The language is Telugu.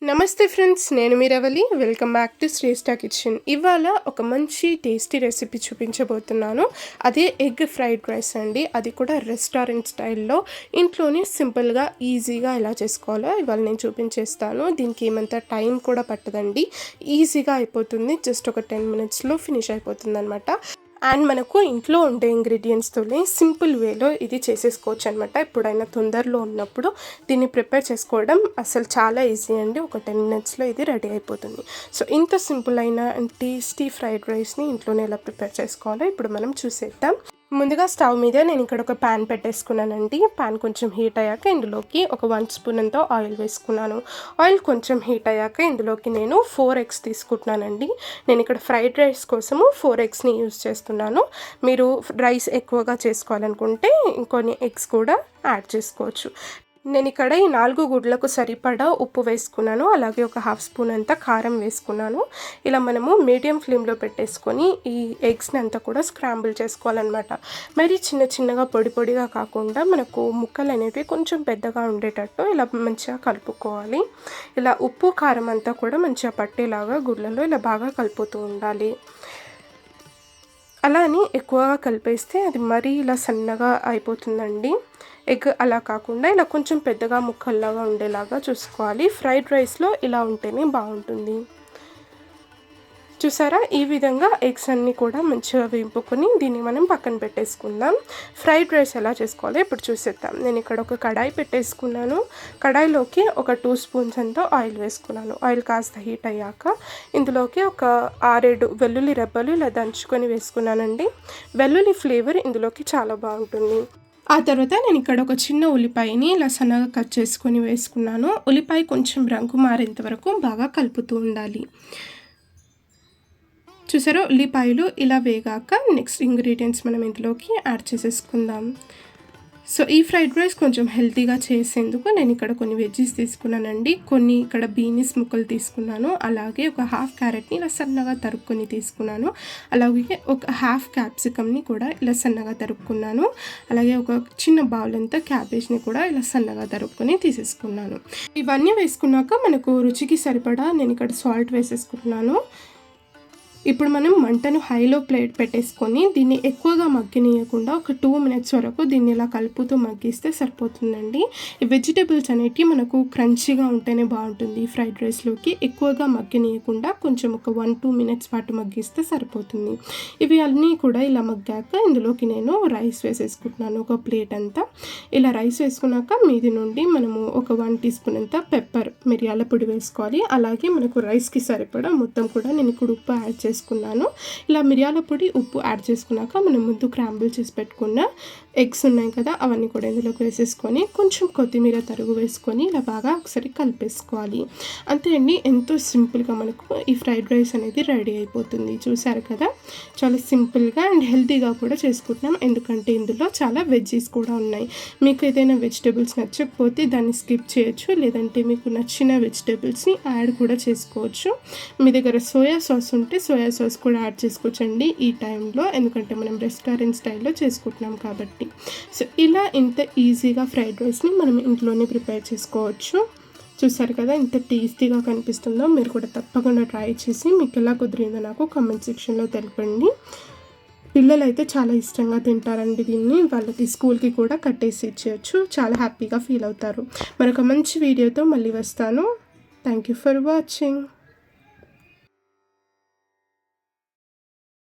నమస్తే ఫ్రెండ్స్, నేను మీరవలి. Welcome back to Shreshta Kitchen. ఇవాళ ఒక మంచి టేస్టీ రెసిపీ చూపించబోతున్నాను. అదే ఎగ్ ఫ్రైడ్ రైస్ అండి. అది కూడా రెస్టారెంట్ స్టైల్లో ఇంట్లోనే సింపుల్గా ఈజీగా ఎలా చేసుకోవాలో ఇవాళ నేను చూపించేస్తాను. దీనికి ఏమంత టైం కూడా పట్టదండి, ఈజీగా అయిపోతుంది. జస్ట్ ఒక 10 minutesలో ఫినిష్ అయిపోతుంది అనమాట. అండ్ మనకు ఇంట్లో ఉండే ఇంగ్రీడియంట్స్తోనే సింపుల్ వేలో ఇది చేసేసుకోవచ్చు అనమాట. ఎప్పుడైనా తొందరలో ఉన్నప్పుడు దీన్ని ప్రిపేర్ చేసుకోవడం అసలు చాలా ఈజీ అండి. ఒక 10 minutesలో ఇది రెడీ అయిపోతుంది. సో ఇంత సింపుల్ అయిన అండ్ టేస్టీ ఫ్రైడ్ రైస్ని ఇంట్లోనే ఎలా ప్రిపేర్ చేసుకోవాలో ఇప్పుడు మనం చూసేద్దాం. ముందుగా స్టవ్ మీద నేను ఇక్కడ ఒక ప్యాన్ పెట్టేసుకున్నానండి. ప్యాన్ కొంచెం హీట్ అయ్యాక ఇందులోకి ఒక 1 స్పూన్ అంతా ఆయిల్ వేసుకున్నాను. ఆయిల్ కొంచెం హీట్ అయ్యాక ఇందులోకి నేను 4 eggs తీసుకుంటున్నానండి. నేను ఇక్కడ ఫ్రైడ్ రైస్ కోసము 4 eggsని యూజ్ చేస్తున్నాను. మీరు రైస్ ఎక్కువగా చేసుకోవాలనుకుంటే ఇంకొన్ని ఎగ్స్ కూడా యాడ్ చేసుకోవచ్చు. నేను ఇక్కడ ఈ 4 గుడ్లకు సరిపడా ఉప్పు వేసుకున్నాను. అలాగే ఒక 1/2 స్పూన్ అంతా కారం వేసుకున్నాను. ఇలా మనము మీడియం ఫ్లేమ్లో పెట్టేసుకొని ఈ ఎగ్స్ని అంతా కూడా స్క్రాంబుల్ చేసుకోవాలన్నమాట. మరి చిన్న చిన్నగా పొడి పొడిగా కాకుండా మనకు ముక్కలు అనేవి కొంచెం పెద్దగా ఉండేటట్టు ఇలా మంచిగా కలుపుకోవాలి. ఇలా ఉప్పు కారం అంతా కూడా మంచిగా పట్టేలాగా గుడ్లలో ఇలా బాగా కలుపుతూ ఉండాలి. అలా అని ఎక్కువగా కలిపేస్తే అది మరీ ఇలా సన్నగా అయిపోతుందండి. ఎగ్ అలా కాకుండా ఇలా కొంచెం పెద్దగా ముక్కల్లాగా ఉండేలాగా చూసుకోవాలి. ఫ్రైడ్ రైస్లో ఇలా ఉంటేనే బాగుంటుంది. చూసారా, ఈ విధంగా ఎగ్స్ అన్నీ కూడా మంచిగా వేపుకొని దీన్ని మనం పక్కన పెట్టేసుకుందాం. ఫ్రైడ్ రైస్ ఎలా చేసుకోవాలో ఇప్పుడు చూసేద్దాం. నేను ఇక్కడ ఒక కడాయి పెట్టేసుకున్నాను. కడాయిలోకి ఒక 2 స్పూన్స్ అంతా ఆయిల్ వేసుకున్నాను. ఆయిల్ కాస్త హీట్ అయ్యాక ఇందులోకి ఒక 6-7 వెల్లుల్లి రెబ్బలు ఇలా దంచుకొని వేసుకున్నానండి. వెల్లుల్లి ఫ్లేవర్ ఇందులోకి చాలా బాగుంటుంది. ఆ తర్వాత నేను ఇక్కడ ఒక చిన్న ఉల్లిపాయని ఇలా సన్నగా కట్ చేసుకొని వేసుకున్నాను. ఉల్లిపాయ కొంచెం రంగు మారేంత వరకు బాగా కలుపుతూ ఉండాలి. చూసారా, ఉల్లిపాయలు ఇలా వేగాక నెక్స్ట్ ఇంగ్రీడియంట్స్ మనం ఇందులోకి యాడ్ చేసేసుకుందాం. సో ఈ ఫ్రైడ్ రైస్ కొంచెం హెల్తీగా చేసేందుకు నేను ఇక్కడ కొన్ని వెజ్జీస్ తీసుకున్నానండి. కొన్ని ఇక్కడ బీనీస్ ముక్కలు తీసుకున్నాను. అలాగే ఒక 1/2 క్యారెట్ని ఇలా సన్నగా తరుక్కొని తీసుకున్నాను. అలాగే ఒక 1/2 క్యాప్సికమ్ని కూడా ఇలా సన్నగా తరుక్కున్నాను. అలాగే ఒక చిన్న బౌల్ అంతా క్యాబేజ్ని కూడా ఇలా సన్నగా తరుక్కొని తీసేసుకున్నాను. ఇవన్నీ వేసుకున్నాక మనకు రుచికి సరిపడా నేను ఇక్కడ సాల్ట్ వేసేసుకున్నాను. ఇప్పుడు మనం మంటను హైలో ప్లేట్ పెట్టేసుకొని దీన్ని ఎక్కువగా మగ్గనీయకుండా ఒక 2 minutes వరకు దీన్ని ఇలా కలుపుతూ మగ్గిస్తే సరిపోతుందండి. ఈ వెజిటేబుల్స్ అనేటివి మనకు క్రంచీగా ఉంటేనే బాగుంటుంది. ఫ్రైడ్ రైస్లోకి ఎక్కువగా మగ్గనీయకుండా కొంచెం ఒక 1-2 minutes పాటు మగ్గిస్తే సరిపోతుంది. ఇవి అన్నీ కూడా ఇలా మగ్గాక ఇందులోకి నేను రైస్ వేసేసుకుంటున్నాను. ఒక ప్లేట్ అంతా ఇలా రైస్ వేసుకున్నాక మీది నుండి మనము ఒక 1 teaspoon అంతా పెప్పర్ మిరియాల పొడి వేసుకోవాలి. అలాగే మనకు రైస్కి సరిపడా మొత్తం కూడా నేను ఇక్కడ ఉప్పు యాడ్ చేసుకున్నాను. ఇలా మిరియాల పొడి ఉప్పు యాడ్ చేసుకున్నాక మనం ముందు క్రాంబుల్ చేసి పెట్టుకున్న ఎగ్స్ ఉన్నాయి కదా, అవన్నీ కూడా ఇందులోకి వేసేసుకొని కొంచెం కొత్తిమీర తరుగు వేసుకొని ఇలా బాగా ఒకసారి కలిపేసుకోవాలి. అంతే అండి, ఎంతో సింపుల్గా మనకు ఈ ఫ్రైడ్ రైస్ అనేది రెడీ అయిపోతుంది. చూసారు కదా, చాలా సింపుల్గా అండ్ హెల్తీగా కూడా చేసుకుంటున్నాం. ఎందుకంటే ఇందులో చాలా వెజ్జీస్ కూడా ఉన్నాయి. మీకు ఏదైనా వెజిటేబుల్స్ నచ్చకపోతే దాన్ని స్కిప్ చేయొచ్చు, లేదంటే మీకు నచ్చిన వెజిటేబుల్స్ని యాడ్ కూడా చేసుకోవచ్చు. మీ దగ్గర సోయా సాస్ ఉంటే సోయా సాస్ కూడా యాడ్ చేసుకోవచ్చండి ఈ టైంలో, ఎందుకంటే మనం రెస్టారెంట్ స్టైల్లో చేసుకుంటున్నాం కాబట్టి. సో ఇలా ఇంత ఈజీగా ఫ్రైడ్ రైస్ని మనం ఇంట్లోనే ప్రిపేర్ చేసుకోవచ్చు. చూసారు కదా ఎంత టేస్టీగా కనిపిస్తుందో. మీరు కూడా తప్పకుండా ట్రై చేసి మీకు ఎలా కుదిరిందో నాకు కామెంట్ సెక్షన్లో తెలపండి. పిల్లలు అయితే చాలా ఇష్టంగా తింటారండి దీన్ని. వాళ్ళకి స్కూల్కి కూడా కట్టేసి ఇచ్చేయచ్చు, చాలా హ్యాపీగా ఫీల్ అవుతారు. మరొక మంచి వీడియోతో మళ్ళీ వస్తాను. Thank you for watching.